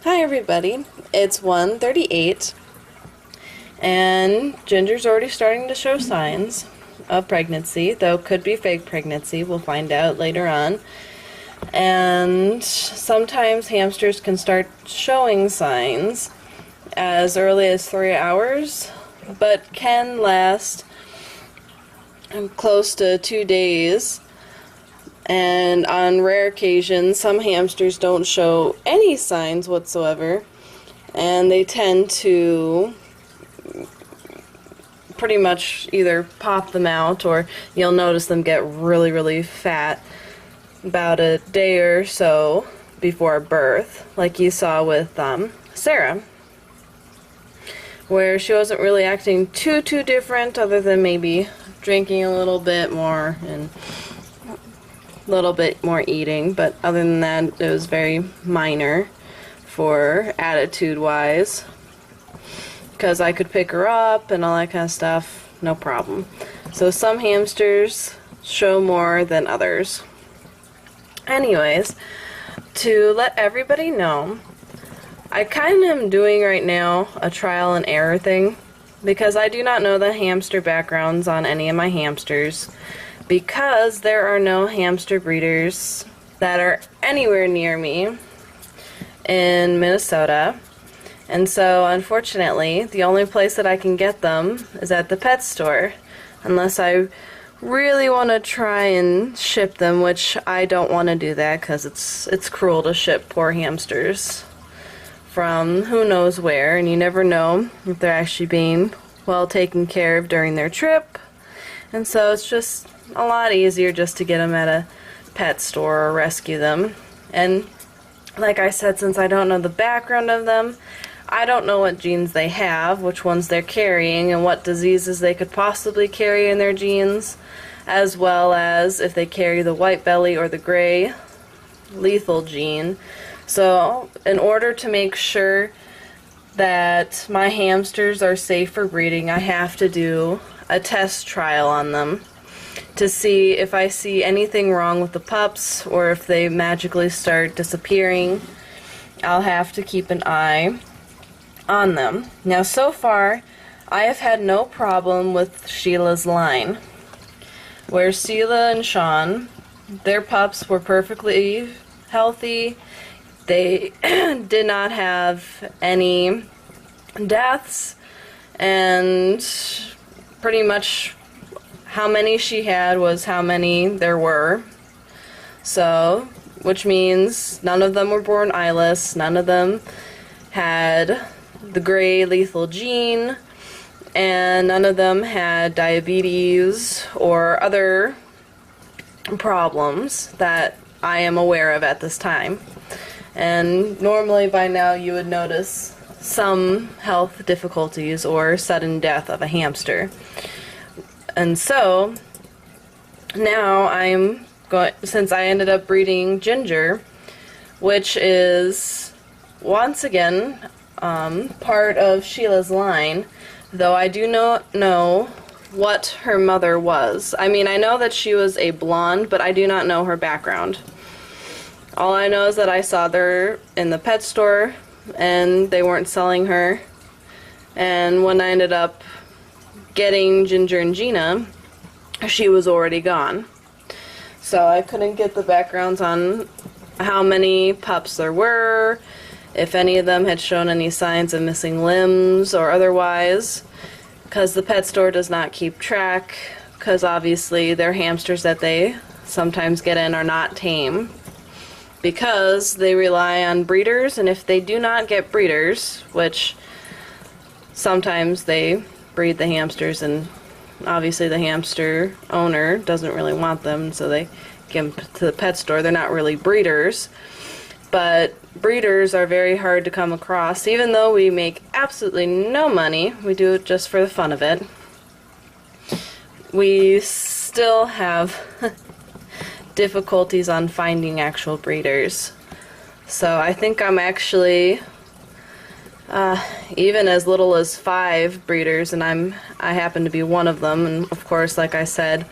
Hi everybody, it's 1:38 and Ginger's already starting to show signs of pregnancy, though could be fake pregnancy, we'll find out later on. And sometimes hamsters can start showing signs as early as 3 hours, but can last close to 2 days. And on rare occasions, some hamsters don't show any signs whatsoever, and they tend to pretty much either pop them out, or you'll notice them get really, really fat about a day or so before birth, like you saw with Sarah, where she wasn't really acting too different, other than maybe drinking a little bit more and little bit more eating, but other than that it was very minor for attitude wise, because I could pick her up and all that kind of stuff, no problem. So some hamsters show more than others. Anyways, to let everybody know, I kind of am doing right now a trial and error thing, because I do not know the hamster backgrounds on any of my hamsters, because there are no hamster breeders that are anywhere near me in Minnesota. And so unfortunately the only place that I can get them is at the pet store, unless I really want to try and ship them, which I don't want to do that, because it's cruel to ship poor hamsters from who knows where, and you never know if they're actually being well taken care of during their trip. And so it's just a lot easier just to get them at a pet store or rescue them. And like I said, since I don't know the background of them, I don't know what genes they have, which ones they're carrying, and what diseases they could possibly carry in their genes, as well as if they carry the white belly or the gray lethal gene. So in order to make sure that my hamsters are safe for breeding, I have to do a test trial on them to see if I see anything wrong with the pups, or if they magically start disappearing. I'll have to keep an eye on them. Now so far I have had no problem with Sheila's line, where Sheila and Sean, their pups were perfectly healthy. They did not have any deaths, and pretty much how many she had was how many there were. So, which means none of them were born eyeless, none of them had the gray lethal gene, and none of them had diabetes or other problems that I am aware of at this time. And normally by now you would notice some health difficulties or sudden death of a hamster. And so now I'm going, since I ended up breeding Ginger, which is once again part of Sheila's line, though I do not know what her mother was. I mean, I know that she was a blonde, but I do not know her background. All I know is that I saw her in the pet store and they weren't selling her, and when I ended up getting Ginger and Geenia, she was already gone. So I couldn't get the backgrounds on how many pups there were, if any of them had shown any signs of missing limbs or otherwise, because the pet store does not keep track, because obviously their hamsters that they sometimes get in are not tame, because they rely on breeders, and if they do not get breeders, which sometimes they breed the hamsters and obviously the hamster owner doesn't really want them, so they give them to the pet store. They're not really breeders, but breeders are very hard to come across. Even though we make absolutely no money, we do it just for the fun of it, we still have difficulties on finding actual breeders. So I think I'm actually even as little as 5 breeders, and I happen to be one of them. And of course, like I said,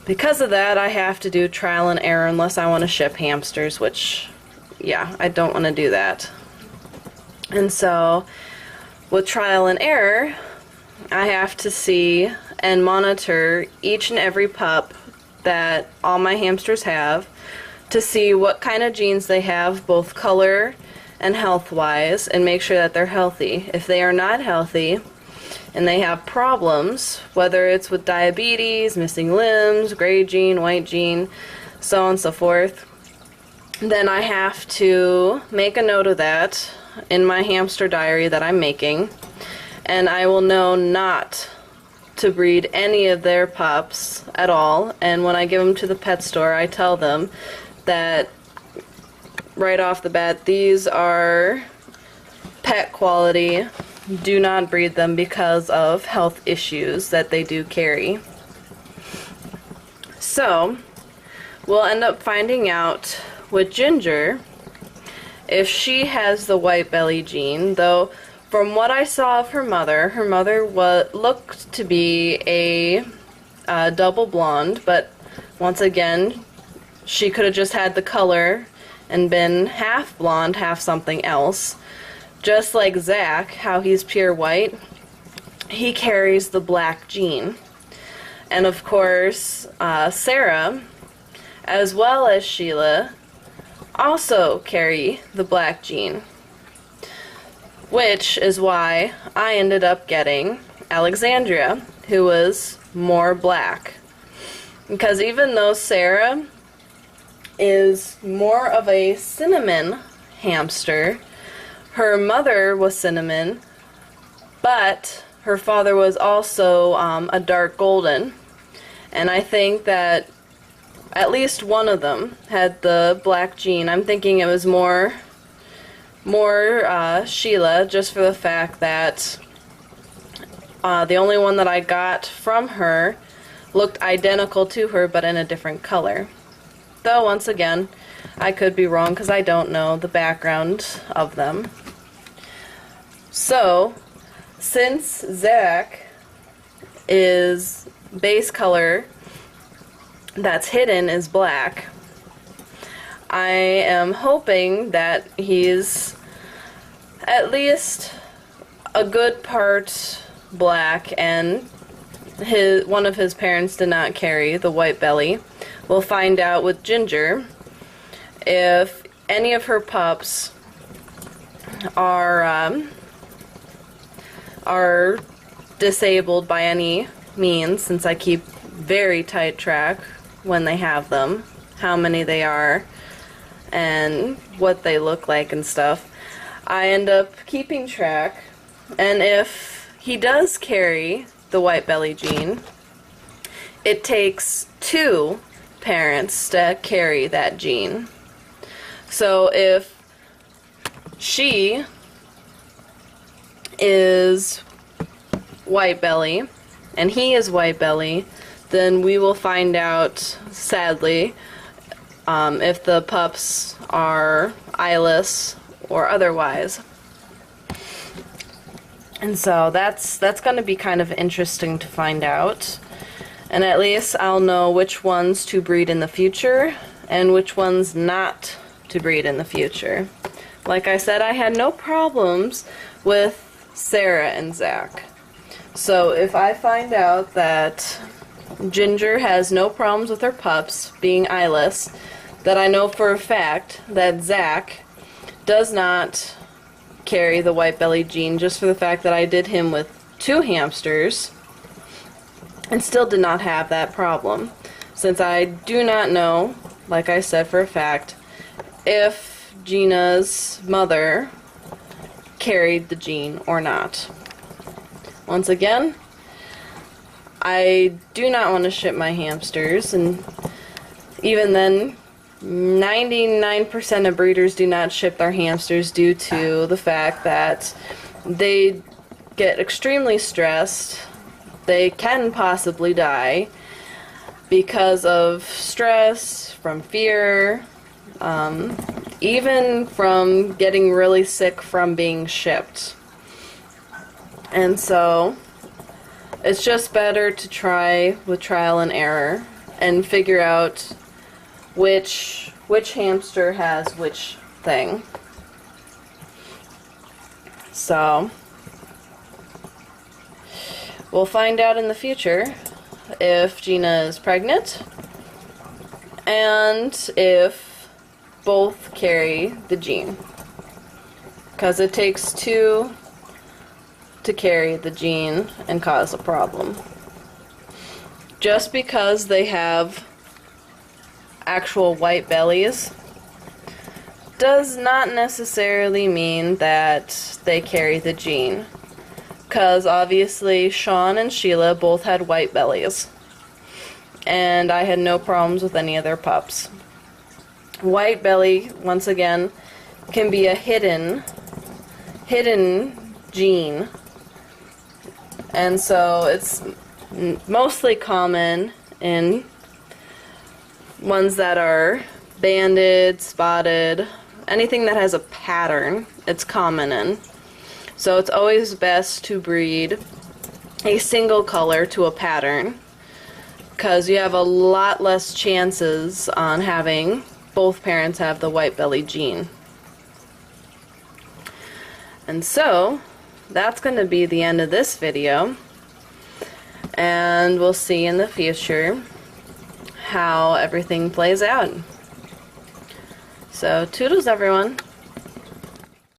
because of that, I have to do trial and error unless I want to ship hamsters, which, yeah, I don't want to do that. And so with trial and error, I have to see and monitor each and every pup that all my hamsters have to see what kind of genes they have, both color and health-wise, and make sure that they're healthy. If they are not healthy and they have problems, whether it's with diabetes, missing limbs, gray gene, white gene, so on and so forth, then I have to make a note of that in my hamster diary that I'm making, and I will know not to breed any of their pups at all. And when I give them to the pet store, I tell them that right off the bat, these are pet quality. Do not breed them because of health issues that they do carry. So we'll end up finding out with Ginger if she has the white belly gene, though from what I saw of her mother looked to be a double blonde, but once again, she could have just had the color and been half blonde, half something else. Just like Zack, how he's pure white, he carries the black gene. And of course, Sarah, as well as Sheila, also carry the black gene. Which is why I ended up getting Alexandra, who was more black. Because even though Sarah is more of a cinnamon hamster, her mother was cinnamon, but her father was also a dark golden. And I think that at least one of them had the black gene. I'm thinking it was more Sheila, just for the fact that the only one that I got from her looked identical to her but in a different color. Though once again, I could be wrong because I don't know the background of them. So since Zack is base color that's hidden is black, I am hoping that he's at least a good part black and one of his parents did not carry the white belly. We'll find out with Ginger if any of her pups are disabled by any means, since I keep very tight track when they have them, how many they are, and what they look like and stuff. I end up keeping track, and if he does carry the white belly gene, it takes 2 parents to carry that gene. So if she is white belly and he is white belly, then we will find out, sadly, if the pups are eyeless or otherwise. And so that's going to be kind of interesting to find out. And at least I'll know which ones to breed in the future and which ones not to breed in the future. Like I said, I had no problems with Sarah and Zack. So if I find out that Ginger has no problems with her pups being eyeless, that I know for a fact that Zack does not carry the white belly gene, just for the fact that I did him with 2 hamsters and still did not have that problem, since I do not know, like I said for a fact, if Gina's mother carried the gene or not. Once again, I do not want to ship my hamsters, and even then, 99% of breeders do not ship their hamsters due to the fact that they get extremely stressed. They can possibly die because of stress, from fear, even from getting really sick from being shipped. And so it's just better to try with trial and error and figure out which hamster has which thing. So we'll find out in the future if Geenia is pregnant and if both carry the gene. Because it takes two to carry the gene and cause a problem. Just because they have actual white bellies does not necessarily mean that they carry the gene. Because obviously Sean and Sheila both had white bellies. And I had no problems with any of their pups. White belly, once again, can be a hidden gene. And so it's mostly common in ones that are banded, spotted, anything that has a pattern, it's common in. So it's always best to breed a single color to a pattern, because you have a lot less chances on having both parents have the white belly gene. And so that's going to be the end of this video, and we'll see in the future how everything plays out. So toodles, everyone.